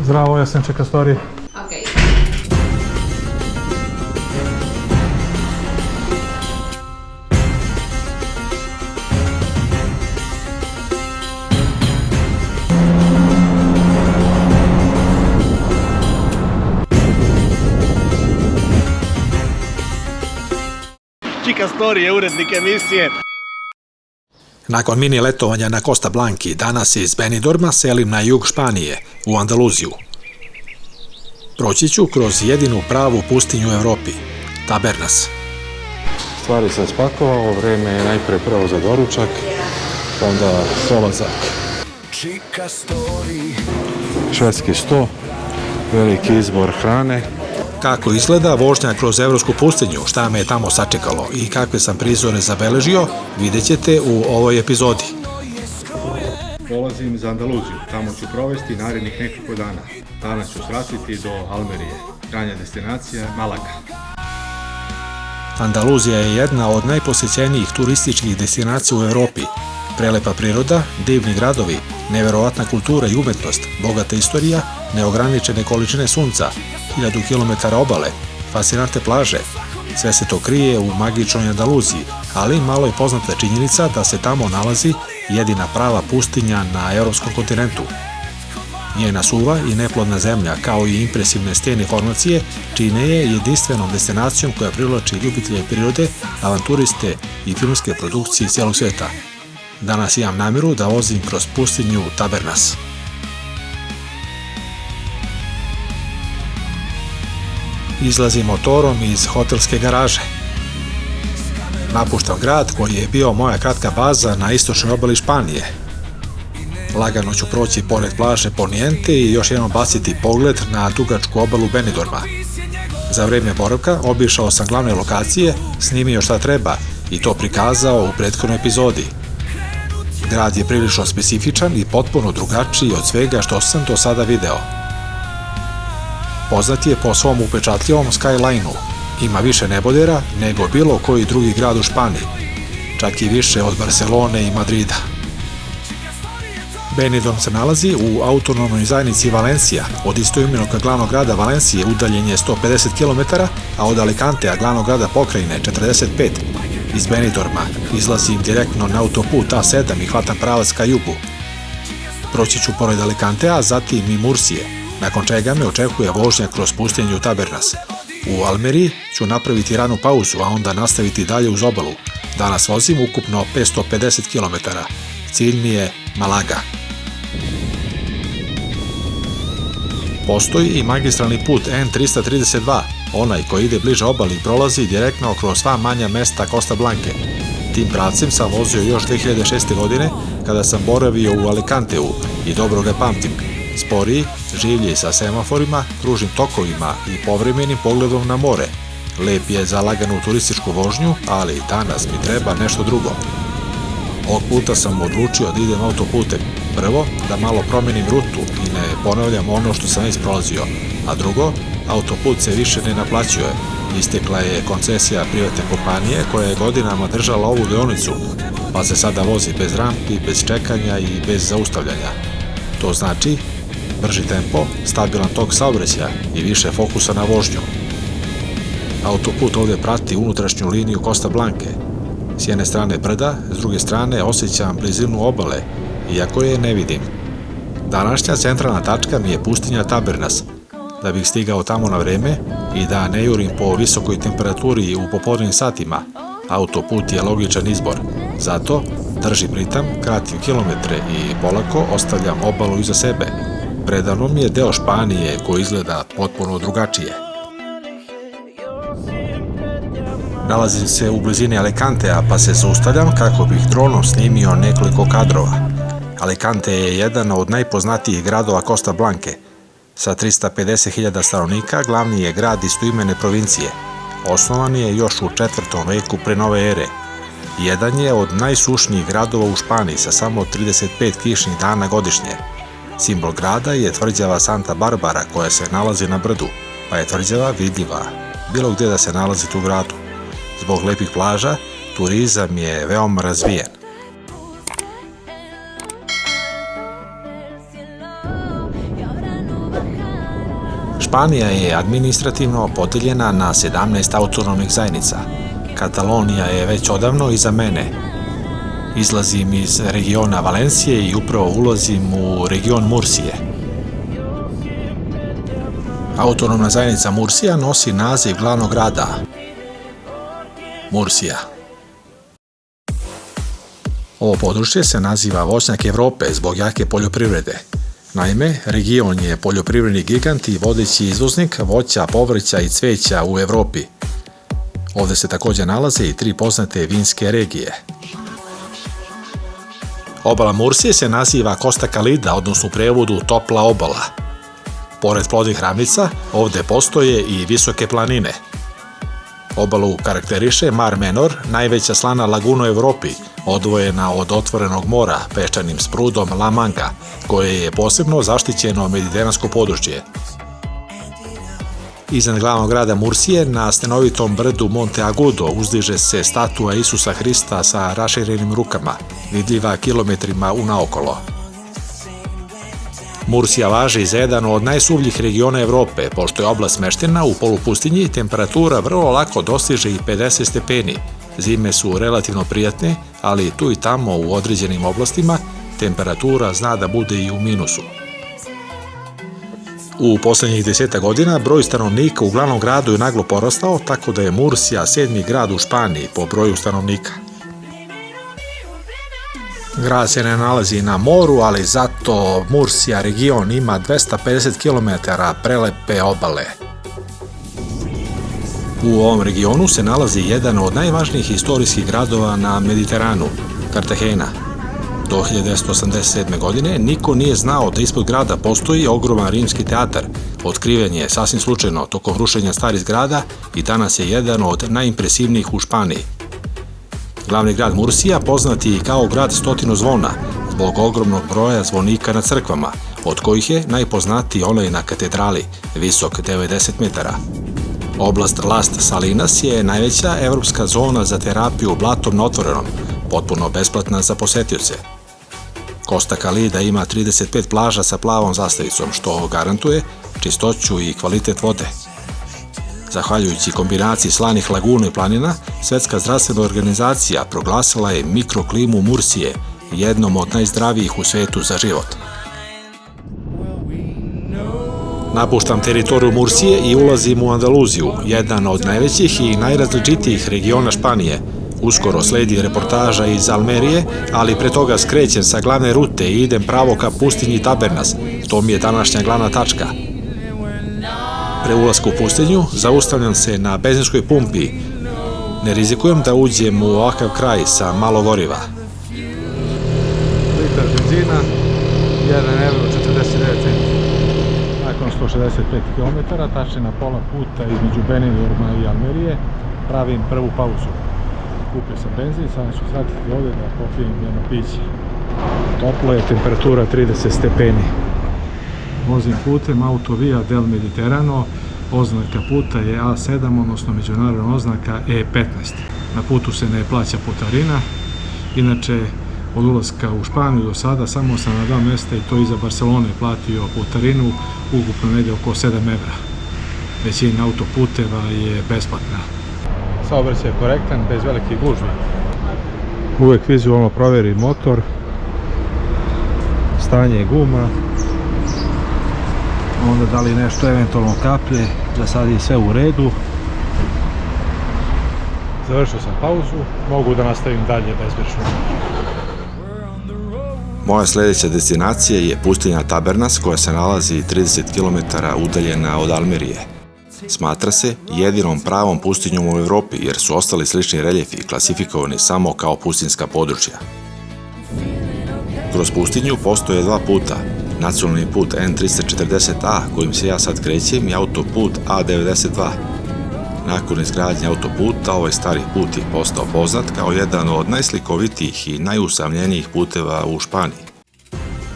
Zdravo, ja sam Čeka Story. Okej. Čika Story je urednik emisije. Nakon mini letovanja na Costa Blanki, danas iz Benidorma selim na jug Španije, u Andaluziju. Proći ću kroz jedinu pravu pustinju u Evropi, Tabernas. Stvari sam spakovao, vreme je najpre prvo za doručak, onda dolazak. Švedski sto, veliki izbor hrane. Kako izgleda vožnja kroz evropsku pustinju, šta me je tamo sačekalo i kakve sam prizore zabeležio, vidjet ćete u ovoj epizodi. Polazim za Andaluziju, tamo ću provesti narednih nekoliko dana. Danas ću svratiti do Almerije, krajnja destinacija Malaga. Andaluzija je jedna od najposjećenijih turističkih destinacija u Evropi. Prelepa priroda, divni gradovi, neverovatna kultura i umetnost, bogata istorija, neograničene količine sunca, 1000 km obale, fascinantne plaže. Sve se to krije u magičnoj Andaluziji, ali malo je poznata činjenica da se tamo nalazi jedina prava pustinja na evropskom kontinentu. Njena suva i neplodna zemlja, kao i impresivne stene formacije, čine je jedinstvenom destinacijom koja privlači ljubitelje prirode, avanturiste i filmske produkcije iz cijelog sveta. Danas imam namjeru da vozim kroz pustinju Tabernas. Izlazim motorom iz hotelske garaže. Napuštam grad koji je bio moja kratka baza na istočnoj obali Španije. Lagano ću proći pored plaže Poniente i još jednom baciti pogled na dugačku obalu Benidorma. Za vrijeme boravka obišao sam glavne lokacije, snimio šta treba i to prikazao u prethodnoj epizodi. Grad je prilično specifičan i potpuno drugačiji od svega što sam do sada video. Poznat je po svom upečatljivom skyline-u. Ima više nebodera nego bilo koji drugi grad u Španiji, čak i više od Barcelone i Madrida. Benidorm se nalazi u autonomnoj zajednici Valencija. Od istoimenog glavnog grada Valencije udaljen je 150 km, a od Alicantea, glavnog grada pokrajine, 45. Iz Benidorma izlazim direktno na autoput A7 i hvatam pravac ka jugu. Proći ću pored Alicantea, zatim i Mursije, nakon čega me očekuje vožnja kroz pustinju Tabernas. U Almeriji ću napraviti ranu pauzu, a onda nastaviti dalje uz obalu. Danas vozim ukupno 550 km. Cilj mi je Malaga. Postoji i magistralni put N332, onaj koji ide bliže obali i prolazi direktno kroz sva manja mesta Costa Blanke. Tim pravcem sam vozio još 2006. godine kada sam boravio u Alicanteu i dobro ga pamtim. Sporiji, življi sa semaforima, kružnim tokovima i povremenim pogledom na more. Lep je za laganu turističku vožnju, ali danas mi treba nešto drugo. Ovog puta sam odlučio da idem autoputem. Prvo, da malo promenim rutu i ne ponavljam ono što sam već prolazio, a drugo, autoput se više ne naplaćuje. Istekla je koncesija privatne kompanije koja je godinama držala ovu deonicu, pa se sada vozi bez rampi, bez čekanja i bez zaustavljanja. To znači brži tempo, stabilan tok saobraćaja i više fokusa na vožnju. Autoput ovdje prati unutrašnju liniju Costa Blanke. S jedne strane brda, s druge strane osjećam blizinu obale, iako je ne vidim. Današnja centralna tačka mi je pustinja Tabernas. Da bih stigao tamo na vreme i da ne jurim po visokoj temperaturi u popodnevnim satima, autoput je logičan izbor. Zato držim ritam, kratim kilometre i polako ostavljam obalu iza sebe. Predano mi je deo Španije koji izgleda potpuno drugačije. Nalazim se u blizini Alicantea pa se zaustavljam kako bih dronom snimio nekoliko kadrova. Alicante je jedan od najpoznatijih gradova Costa Blanke. Sa 350.000 stanovnika glavni je grad istoimene provincije. Osnovan je još u 4. veku pre nove ere. Jedan je od najsušnijih gradova u Španiji sa samo 35 kišnih dana godišnje. Simbol grada je tvrđava Santa Barbara koja se nalazi na brdu, pa je tvrđava vidljiva bilo gdje da se nalazite u gradu. Zbog lepih plaža, turizam je veoma razvijen. Španija je administrativno podeljena na 17 autonomnih zajednica. Katalonija je već odavno iza mene. Izlazim iz regiona Valencije i upravo ulazim u region Mursije. Autonomna zajednica Mursija nosi naziv glavnog grada Mursija. Ovo područje se naziva voćnjak Evrope zbog jake poljoprivrede. Naime, region je poljoprivredni gigant i vodeći izvoznik voća, povrća i cveća u Evropi. Ovde se također nalaze i 3 poznate vinske regije. Obala Mursije se naziva Costa Calida, odnosno u prevodu topla obala. Pored plodnih ravnica, ovde postoje i visoke planine. Obalu karakteriše Mar Menor, najveća slana laguna u Evropi, odvojena od otvorenog mora peščanim sprudom La Manga, koje je posebno zaštićeno mediteransko područje. Iznad glavnog grada Mursije, na stenovitom brdu Monte Agudo, uzdiže se statua Isusa Hrista sa raširenim rukama, vidljiva kilometrima unaokolo. Mursija važi za jedan od najsuvljih regiona Evrope, pošto je oblast smeštena u polupustinji, temperatura vrlo lako dostiže i 50 stepeni. Zime su relativno prijatne, ali tu i tamo u određenim oblastima temperatura zna da bude i u minusu. U poslednjih 10 godina broj stanovnika u glavnom gradu je naglo porastao, tako da je Mursija 7. grad u Španiji po broju stanovnika. Grad se ne nalazi na moru, ali zato Mursija region ima 250 km prelepe obale. U ovom regionu se nalazi jedan od najvažnijih istorijskih gradova na Mediteranu, Kartagena. Do 1987. godine niko nije znao da ispod grada postoji ogroman rimski teatar. Otkriven je sasvim slučajno tokom rušenja starih zgrada i danas je jedan od najimpresivnijih u Španiji. Glavni grad Mursija poznat je i kao grad stotinu zvona, zbog ogromnog broja zvonika na crkvama, od kojih je najpoznatiji onaj na katedrali, visok 90 metara. Oblast Las Salinas je najveća evropska zona za terapiju blatom na otvorenom, potpuno besplatna za posetioce. Costa Calida ima 35 plaža sa plavom zastavicom, što garantuje čistoću i kvalitet vode. Zahvaljujući kombinaciji slanih laguna i planina, Svetska zdravstvena organizacija proglasila je mikroklimu Mursije jednom od najzdravijih u svetu za život. Napuštam teritoriju Mursije i ulazim u Andaluziju, jedan od najvećih i najrazličitijih regiona Španije. Uskoro sledi reportaža iz Almerije, ali pre toga skrećem sa glavne rute i idem pravo ka pustinji Tabernas. To mi je današnja glavna tačka. Pre ulaska u pustinju zaustavljam se na benzinskoj pumpi. Ne rizikujem da uđem u ovakav kraj sa malo goriva. Litar benzina, 1,49 €. Nakon 165 km, tačnije na pola puta između Benidorma i Almerije, pravim prvu pauzu. Kupio sam benzin, sada ću shvatiti ovdje da popijem jedno piće. Toplo je, temperatura 30 stepeni. Vozim putem Autovia del Mediterano, oznaka puta je A7, odnosno međunarodna oznaka E15. Na putu se ne plaća putarina, inače od ulaska u Španiju do sada samo sam na 2 mesta i to iza Barcelone platio putarinu, ukupno negdje oko 7 €. Većina autoputeva je besplatna. Saobraćaj je korektan, bez velikih gužvi. Uvek vizualno proveri motor, stanje guma, onda da li nešto eventualno kaplje, za sad je sve u redu. Završio sam pauzu, mogu da nastavim dalje bezbrižno. Moja sljedeća destinacija je pustinja Tabernas, koja se nalazi 30 km udaljena od Almerije. Smatra se jedinom pravom pustinjom u Evropi, jer su ostali slični reljefi klasifikovani samo kao pustinjska područja. Kroz pustinju postoje 2 puta, nacionalni put N340A, kojim se ja sad krećem, i autoput A92. Nakon izgradnje autoputa, ovaj stari put je postao poznat kao jedan od najslikovitijih i najusamljenijih puteva u Španiji.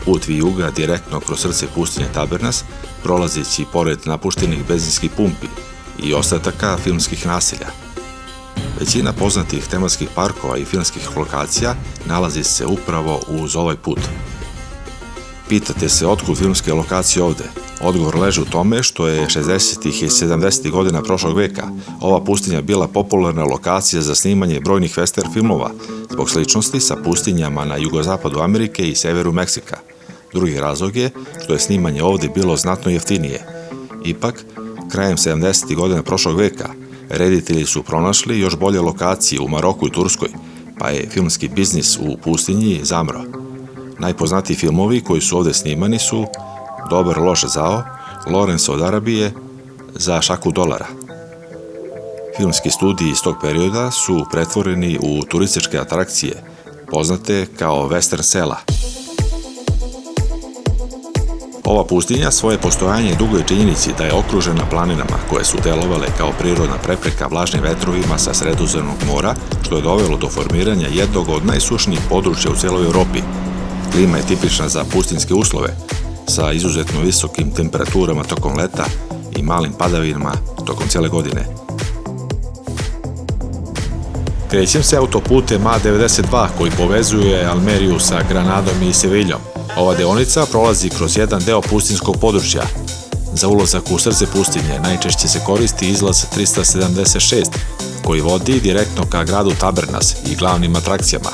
Put vijuga direktno kroz srce pustinje Tabernas, prolazeći pored napuštenih benzinskih pumpi i ostataka filmskih naselja. Većina poznatih tematskih parkova i filmskih lokacija nalazi se upravo uz ovaj put. Pitate se otkud filmske lokacije ovde? Odgovor leži u tome što je 60. i 70. godina prošlog veka ova pustinja bila popularna lokacija za snimanje brojnih western filmova zbog sličnosti sa pustinjama na jugozapadu Amerike i severu Meksika. Drugi razlog je što je snimanje ovdje bilo znatno jeftinije. Ipak, krajem 70. godina prošlog veka, reditelji su pronašli još bolje lokacije u Maroku i Turskoj, pa je filmski biznis u pustinji zamro. Najpoznatiji filmovi koji su ovdje snimani su Dobar loš zao, Lorenz od Arabije, Za šaku dolara. Filmski studiji iz tog perioda su pretvoreni u turističke atrakcije, poznate kao western sela. Ova pustinja svoje postojanje dugo je činjenici da je okružena planinama koje su delovale kao prirodna prepreka vlažnim vetrovima sa Sredozemnog mora, što je dovelo do formiranja jednog od najsušnijih područja u cijeloj Europi. Klima je tipična za pustinjske uslove, sa izuzetno visokim temperaturama tokom leta i malim padavinama tokom cijele godine. Krećem se autoputem A92 koji povezuje Almeriju sa Granadom i Seviljom. Ova deonica prolazi kroz jedan deo pustinjskog područja. Za ulazak u srce pustinje najčešće se koristi izlaz 376, koji vodi direktno ka gradu Tabernas i glavnim atrakcijama.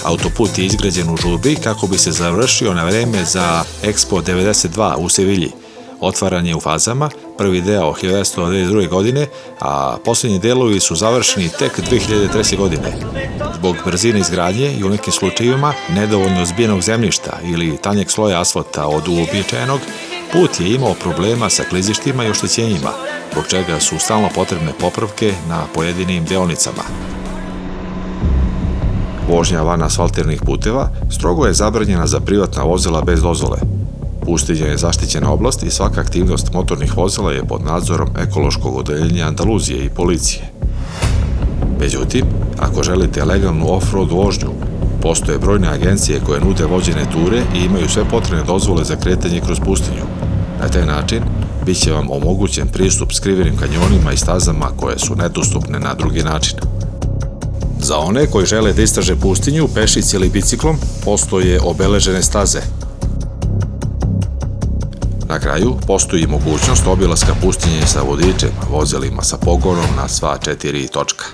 Autoput je izgrađen u žurbi kako bi se završio na vreme za Expo 92 u Sevilji. Otvaran je u fazama, prvi deo 1992. godine, a posljednji delovi su završeni tek 2003. godine. Zbog brzine izgradnje i u nekim slučajevima nedovoljno zbijenog zemljišta ili tanjeg sloja asfalta od uobičajenog, put je imao problema sa klizištima i oštećenjima, zbog čega su stalno potrebne popravke na pojedinim deonicama. Vožnja van asfaltirnih puteva strogo je zabranjena za privatna vozila bez dozvole. Pustinja je zaštićena oblast i svaka aktivnost motornih vozila je pod nadzorom ekološkog odeljenja Andaluzije i policije. Međutim, ako želite legalnu off-road vožnju, postoje brojne agencije koje nude vođene ture i imaju sve potrebne dozvole za kretanje kroz pustinju. Na taj način, bit će vam omogućen pristup skrivenim kanjonima i stazama koje su nedostupne na drugi način. Za one koji žele da istraže pustinju pešice ili biciklom, postoje obeležene staze. Na kraju, postoji mogućnost obilaska pustinje sa vodičem, vozilima sa pogonom na sva 4 točka.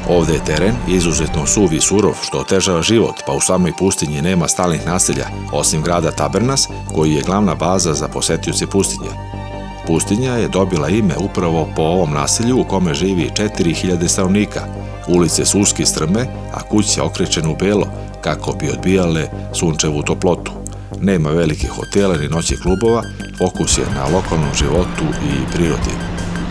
Ovdje je teren izuzetno suv i surov, što otežava život, pa u samoj pustinji nema stalnih naselja, osim grada Tabernas, koji je glavna baza za posetioce pustinje. Pustinja je dobila ime upravo po ovom naselju u kome živi 4000 stanovnika. Ulice su uske i strme, a kuće okrečene u belo, kako bi odbijale sunčevu toplotu. Nema velikih hotela ni noćnih klubova, fokus je na lokalnom životu i prirodi.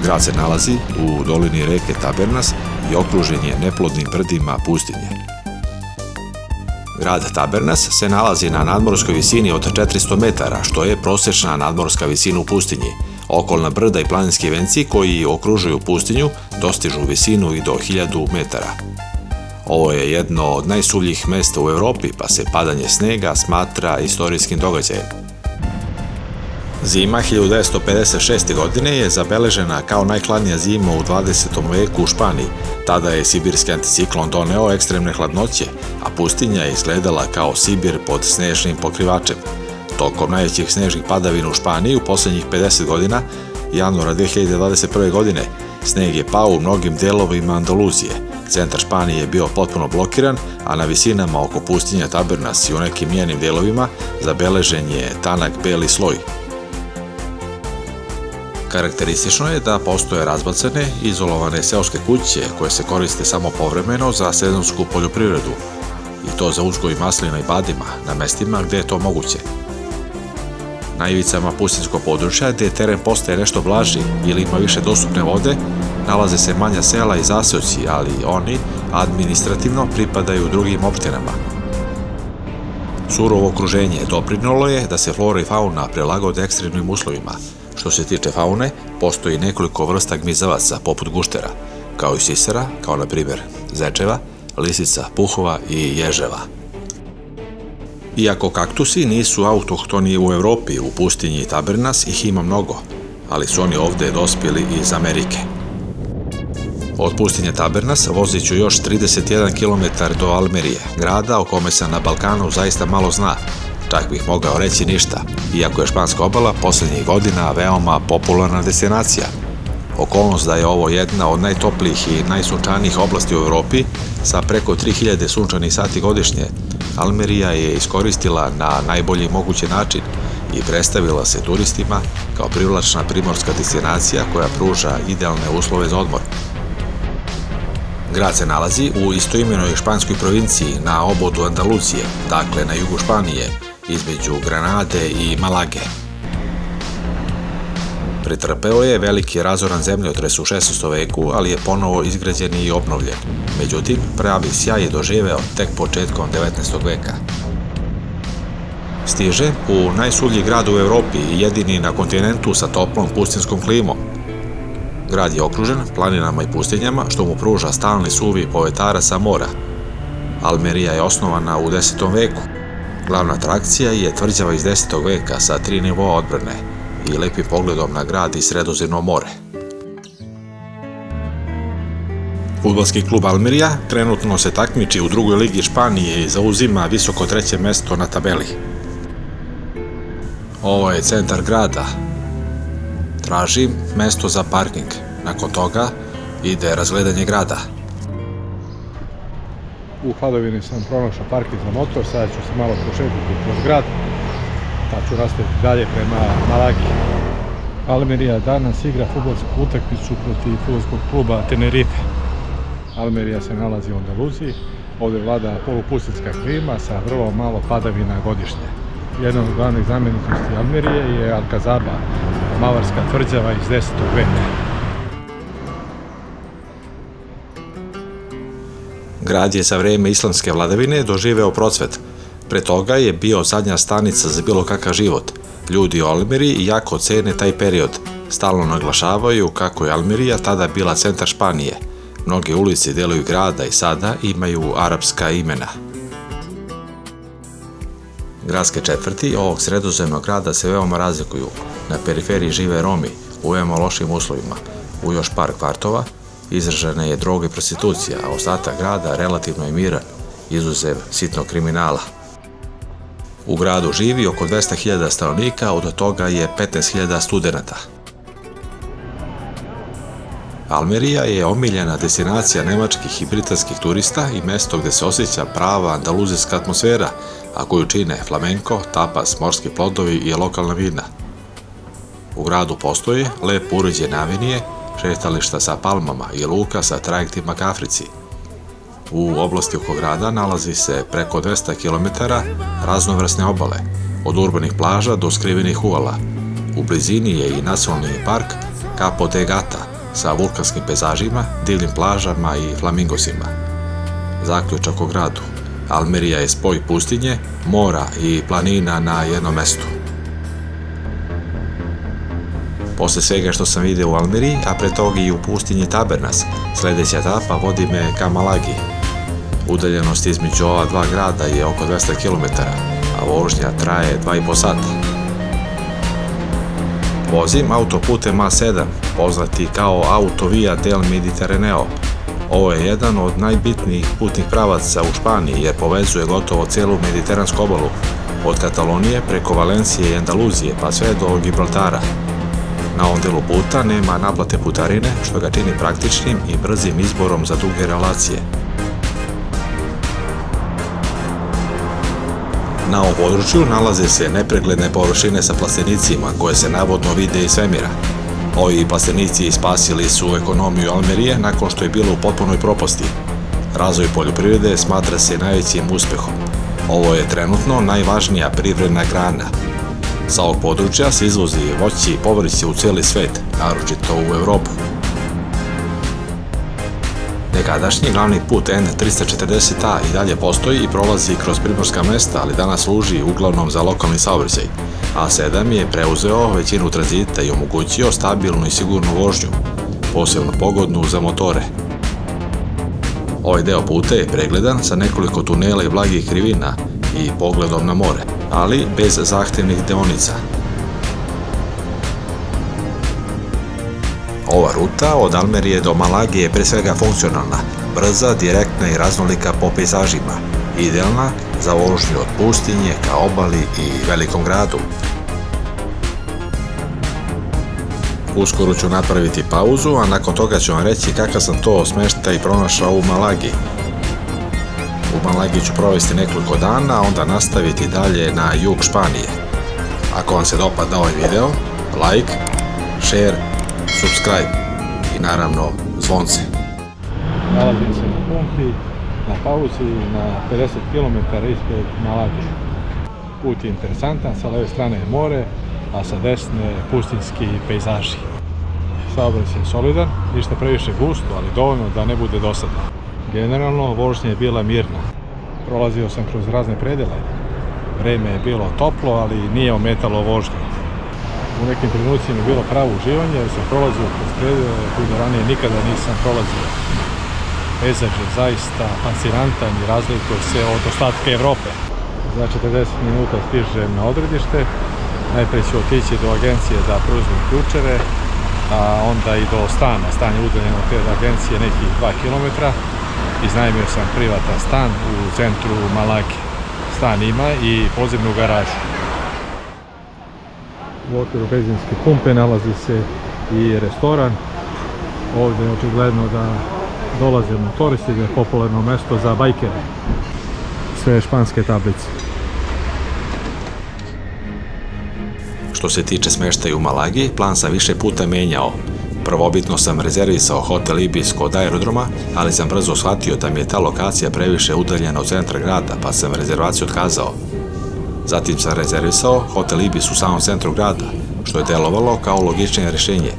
Grad se nalazi u dolini reke Tabernas i okružen je neplodnim brdima pustinje. Grad Tabernas se nalazi na nadmorskoj visini od 400 metara, što je prosječna nadmorska visina u pustinji. Okolna brda i planinski venci koji okružuju pustinju dostižu visinu i do 1000 metara. Ovo je jedno od najsuvljih mesta u Europi, pa se padanje snega smatra istorijskim događajem. Zima 1956. godine je zabeležena kao najhladnija zima u 20. veku u Španiji. Tada je sibirski anticiklon doneo ekstremne hladnoće, a pustinja je izgledala kao Sibir pod snežnim pokrivačem. Tokom najvećih snežnih padavina u Španiji u posljednjih 50 godina, januara 2021. godine, sneg je pao u mnogim delovima Andaluzije. Centar Španije je bio potpuno blokiran, a na visinama oko pustinja Tabernas i u nekim njenim delovima zabeležen je tanak beli sloj. Karakteristično je da postoje razbacane, izolovane seoske kuće koje se koriste samo povremeno za sezonsku poljoprivredu, i to za uzgoj maslina i badima na mestima gdje je to moguće. Na ivicama pustinjskog područja, gdje teren postaje nešto blaži ili ima više dostupne vode, nalaze se manja sela i zaseoci, ali oni administrativno pripadaju drugim opštinama. Surovo okruženje doprinelo je da se flora i fauna prilagode ekstremnim uslovima. Što se tiče faune, postoji nekoliko vrsta gmizavaca poput guštera, kao i sisara, kao na primjer zečeva, lisica, puhova i ježeva. Iako kaktusi nisu autohtoni u Europi, u pustinji Tabernas ih ima mnogo, ali su oni ovdje dospjeli iz Amerike. Od pustinje Tabernas vozit ću još 31 km do Almerije, grada o kome se na Balkanu zaista malo zna. čak bih mogao reći ništa, iako je španska obala posljednjih godina veoma popularna destinacija. Okolnost da je ovo jedna od najtoplijih i najsunčanijih oblasti u Europi, sa preko 3000 sunčanih sati godišnje, Almerija je iskoristila na najbolji mogući način i predstavila se turistima kao privlačna primorska destinacija koja pruža idealne uslove za odmor. Grad se nalazi u istoimenoj španskoj provinciji na obodu Andaluzije, dakle na jugu Španije, između Granade i Malage. Pretrpeo je veliki razoran zemljotres u 16. veku, ali je ponovo izgrađen i obnovljen. Međutim, pravi sjaj je doživeo tek početkom 19. veka. Stiže u najsulji grad u Evropi i jedini na kontinentu sa toplom pustinskom klimom. Grad je okružen planinama i pustinjama, što mu pruža stalni suvi povetara sa mora. Almerija je osnovana u 10. veku. Glavna atrakcija je tvrđava iz 10. veka sa 3 nivoa odbrane i lepim pogledom na grad i Sredozemno more. Fudbalski klub Almerija trenutno se takmiči u drugoj ligi Španije i zauzima visoko 3. mesto na tabeli. Ovo je centar grada. Tražim mesto za parking. Nakon toga ide razgledanje grada. U hladovini sam pronašao parking za motor, sada ću se malo prošetiti kroz grad, pa ću nastaviti dalje prema Malagi. Almerija danas igra fudbalsku utakmicu protiv fudbalskog kluba Tenerife. Almerija se nalazi u Andaluziji, ovdje vlada polupustinska klima sa vrlo malo padavina godišnje. Jedna od glavnih znamenitosti Almerije je Alcazaba, mavarska tvrđava iz 10. veka. Grad je za vreme islamske vladavine doživeo procvet. Pre toga je bio zadnja stanica za bilo kakav život. Ljudi u Almeriji jako cene taj period. Stalno naglašavaju kako je Almerija tada bila centar Španije. Mnoge ulice i delovi grada i sada imaju arapska imena. Gradske četvrti ovog sredozemnog grada se veoma razlikuju. Na periferiji žive Romi u veoma lošim uslovima. U još par kvartova izražena je droga i prostitucija, a ostatak grada relativno je miran, izuzev sitnog kriminala. U gradu živi oko 200.000 stanovnika, od toga je 15.000 studenata. Almerija je omiljena destinacija nemačkih i britanskih turista i mesto gde se osjeća prava andaluzijska atmosfera, a koju čine flamenko, tapas, morski plodovi i lokalna vina. U gradu postoje lepo uređene avenije, šetališta sa palmama i luka sa trajektima ka Africi. U oblasti oko grada nalazi se preko 200 km raznovrsne obale, od urbanih plaža do skrivenih uvala. U blizini je i nacionalni park Capo de Gata sa vulkanskim pezažima, divljim plažama i flamingosima. Zaključak o gradu. Almerija je spoj pustinje, mora i planina na jednom mestu. Posle svega što sam video u Almeriji, a pre toga i u pustinji Tabernas, sledeća etapa vodi me ka Malagi. Udaljenost između ova dva grada je oko 200 km, a vožnja traje 2,5 sata. Vozim autoputem A7, poznati kao Autovia del Mediterraneo. Ovo je jedan od najbitnijih putnih pravaca u Španiji jer povezuje gotovo celu mediteransku obalu, od Katalonije preko Valencije i Andaluzije pa sve do Gibraltara. Na ovom delu puta nema naplate putarine, što ga čini praktičnim i brzim izborom za duge relacije. Na ovom području nalaze se nepregledne površine sa plastenicima koje se navodno vide iz svemira. Ovi plastenici spasili su ekonomiju Almerije nakon što je bilo u potpunoj propasti. Razvoj poljoprivrede smatra se najvećim uspehom. Ovo je trenutno najvažnija privredna grana. Sa ovog područja se izvozi voće i povrće u cijeli svet, naročito u Evropu. Nekadašnji glavni put N340A i dalje postoji i prolazi kroz primorska mesta, ali danas služi uglavnom za lokalni saobraćaj. A7 je preuzeo većinu tranzita i omogućio stabilnu i sigurnu vožnju, posebno pogodnu za motore. Ovaj deo puta je pregledan sa nekoliko tunela i blagih krivina i pogledom na more, ali bez zahtevnih deonica. Ova ruta od Almerije do Malage je pre svega funkcionalna, brza, direktna i raznolika po pejzažima. idealna za vožnju od pustinje ka obali i velikom gradu. Uskoro ću napraviti pauzu, a nakon toga ću vam reći kakav sam to smeštaj pronašao u Malagi. U Malagi ću provesti nekoliko dana, a onda nastaviti dalje na jug Španije. Ako vam se dopada ovaj video, like, share, subscribe i naravno zvonce. Nalazim se na pumpi, na pauzi, na 50 km ispred Malage. Put je interesantan, sa leve strane je more, a sa desne pustinski pejzaži. Saobraćaj je solidan, ništa previše gusto, ali dovoljno da ne bude dosadno. Generalno, vožnja je bila mirna. Prolazio sam kroz razne predele. Vreme je bilo toplo, ali nije ometalo vožnju. U nekim trenucima je bilo pravo uživanje, jer sam prolazio kroz predele koje ranije nikada nisam prolazio. Pejzaž je zaista fascinantan i razlikuje se od ostatka Evrope. Za 40 minuta stižem na odredište. Najprej ću otići do agencije da preuzmem ključeve, a onda i do stana. Stan je udaljen od te agencije nekih 2 km. Iznajmio sam privatan stan u centru Malage. Stan ima i podzemnu garažu. U okviru benzinske pumpe nalazi se i restoran. Ovdje je očigledno da dolaze motoristi, gdje je popularno mesto za bajkere. Sve španske tablice. Što se tiče smještaja u Malagi, plan sam više puta menjao. Prvobitno sam rezervisao hotel Ibis kod aerodroma, ali sam brzo shvatio da mi je ta lokacija previše udaljena od centra grada, pa sam rezervaciju otkazao. Zatim sam rezervisao hotel Ibis u samom centru grada, što je delovalo kao logičnije rješenje.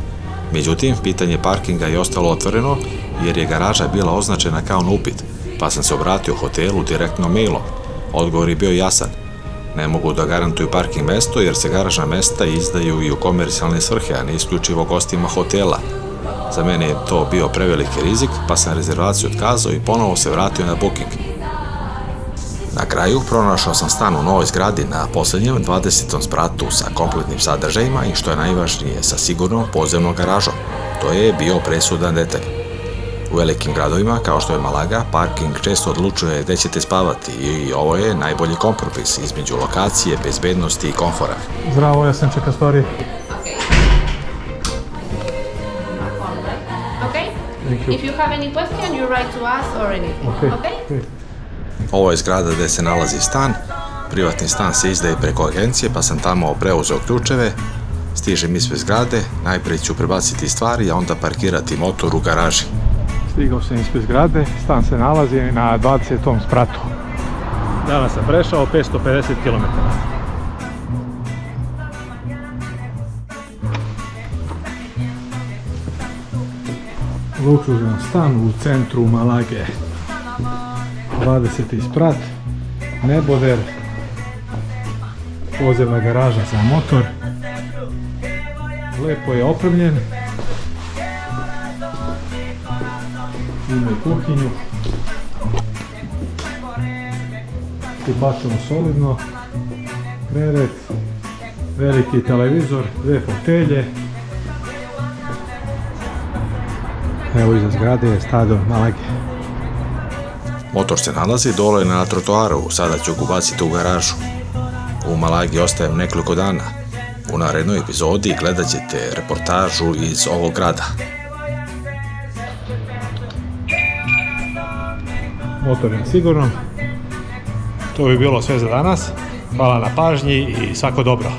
Međutim, pitanje parkinga je ostalo otvoreno jer je garaža bila označena kao na upit, pa sam se obratio hotelu direktno mailom. Odgovor je bio jasan. Ne mogu da garantuju parking mesto jer se garažna mesta izdaju i u komercijalne svrhe, a ne isključivo gostima hotela. Za mene je to bio preveliki rizik, pa sam rezervaciju otkazao i ponovo se vratio na booking. Na kraju pronašao sam stan u novoj zgradi na posljednjem 20. spratu sa kompletnim sadržajima i što je najvažnije sa sigurnom podzemnom garažom. To je bio presudan detalj. U velikim gradovima, kao što je Malaga, parking često odlučuje gdje ćete spavati i ovo je najbolji kompromis između lokacije, bezbednosti i komfora. Zdravo, ja sam Čekastori. Okay? Thank you. If you have any question, you write to us or anything. Okay? Ovo je zgrada gdje se nalazi stan. Privatni stan se izdaje preko agencije, pa sam tamo preuzeo ključeve. Stižem ispred zgrade, najprije ću prebaciti stvari, a onda parkirati motor u garaži. Stigao sam ispred zgrade, stan se nalazi na 20. spratu. Danas sam prešao 550 km. Luksuzan stan u centru Malage. 20. sprat, neboder, podzemna garaža za motor. Lepo je opremljen. Ima i kuhinju. Kupačeno solidno. Krevet, veliki televizor, dve fotelje. Evo iza zgrade je stadion Malage. Motor se nalazi dole na trotoaru, sada ću ga ubaciti u garažu. U Malagi ostajem nekoliko dana. U narednoj epizodi gledat ćete reportažu iz ovog grada. Motor je sigurno. To bi bilo sve za danas. Hvala na pažnji i svako dobro.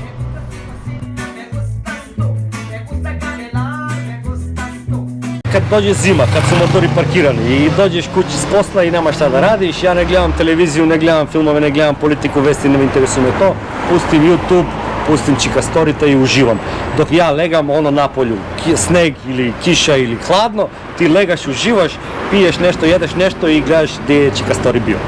Kad dođe zima, kad su motori parkirani i dođeš kući s posla i nema šta da radiš, ja ne gledam televiziju, ne gledam filmove, ne gledam politiku, vesti, ne me interesuje me to, pustim YouTube, pustim Čikastorita i uživam. Dok ja legam ono napolju, sneg ili kiša ili hladno, ti legaš, uživaš, piješ nešto, jedeš nešto i gledaš gdje je Čikastori bio.